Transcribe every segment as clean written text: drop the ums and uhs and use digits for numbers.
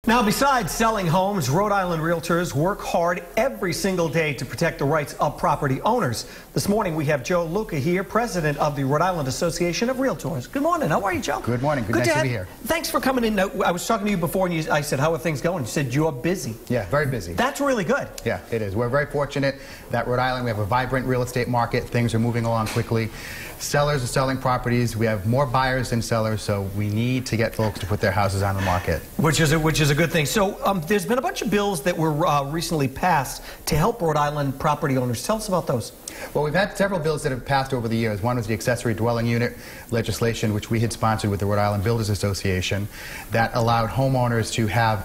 Now, besides selling homes, Rhode Island realtors work hard every single day to protect the rights of property owners. This morning, we have Joe Luca here, president of the Rhode Island Association of Realtors. Good morning. How are you, Joe? Good morning. Good to be here. Thanks for coming in. I was talking to you before, and I said, how are things going? You said you're busy. Yeah, very busy. That's really good. Yeah, it is. We're very fortunate that Rhode Island, we have a vibrant real estate market. Things are moving along quickly. Sellers are selling properties. We have more buyers than sellers, so we need to get folks to put their houses on the market. Which is a good thing. So there's been a bunch of bills that were recently passed to help Rhode Island property owners. Tell us about those. Well, we've had several bills that have passed over the years. One was the accessory dwelling unit legislation, which we had sponsored with the Rhode Island Builders Association, that allowed homeowners to have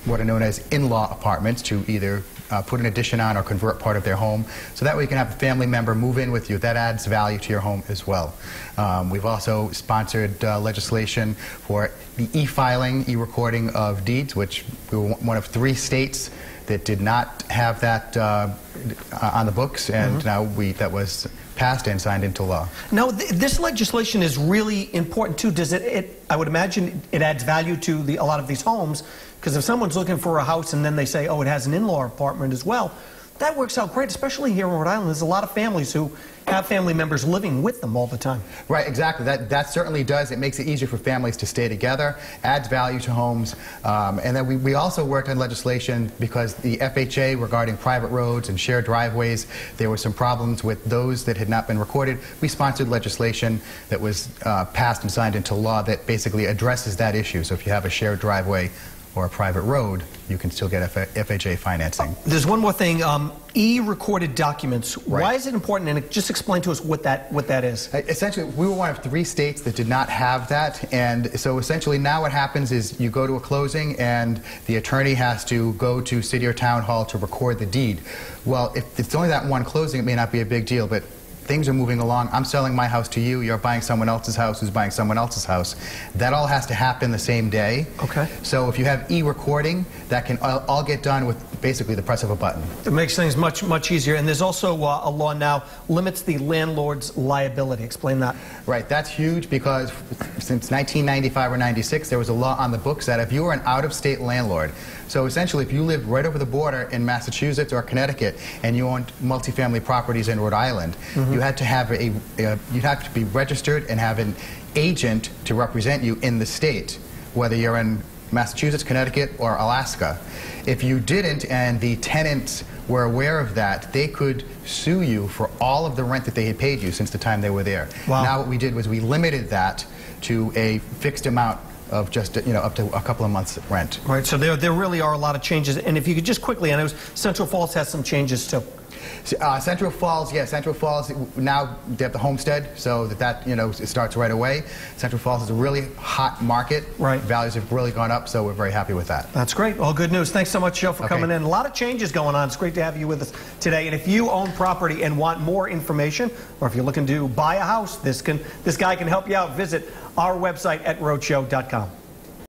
what are known as in-law apartments, to either put an addition on or convert part of their home. So that way you can have a family member move in with you. That adds value to your home as well. We've also sponsored legislation for the e-filing, e-recording of deeds, which we were one of 3 states that did not have that on the books, and now that was passed and signed into law. Now, this legislation is really important too. Does I would imagine it adds value to a lot of these homes, because if someone's looking for a house and then they say, oh, it has an in-law apartment as well, that works out great, especially here in Rhode Island. There's a lot of families who have family members living with them all the time. Right, exactly. That certainly does. It makes it easier for families to stay together, adds value to homes. And then we also worked on legislation because the FHA regarding private roads and shared driveways, there were some problems with those that had not been recorded. We sponsored legislation that was passed and signed into law that basically addresses that issue. So if you have a shared driveway or a private road, you can still get FHA financing. There's one more thing, e-recorded documents. Right. Why is it important? And just explain to us what that is. Essentially, we were one of 3 states that did not have that, and so essentially now what happens is you go to a closing and the attorney has to go to city or town hall to record the deed. Well, if it's only that one closing, it may not be a big deal, but things are moving along. I'm selling my house to you. You're buying someone else's house who's buying someone else's house. That all has to happen the same day. Okay. So if you have e-recording, that can all get done with basically the press of a button. It makes things much easier. And there's also a law now limits the landlord's liability. Explain that. Right. That's huge because since 1995 or 96, there was a law on the books that if you were an out-of-state landlord, so essentially if you lived right over the border in Massachusetts or Connecticut and you owned multifamily properties in Rhode Island, you had to have you'd have to be registered and have an agent to represent you in the state, whether you're in Massachusetts, Connecticut, or Alaska. If you didn't and the tenants were aware of that, they could sue you for all of the rent that they had paid you since the time they were there. Wow. Now what we did was we limited that to a fixed amount of just up to a couple of months rent. Right, so there really are a lot of changes. And if you could just quickly, I know Central Falls has some changes too. Central Falls, yeah, Central Falls, now they have the homestead, so that it starts right away. Central Falls is a really hot market. Right. Values have really gone up, so we're very happy with that. That's great. All good news. Thanks so much, Joe, for coming in. A lot of changes going on. It's great to have you with us today. And if you own property and want more information, or if you're looking to buy a house, this guy can help you out. Visit our website at rhodeshow.com.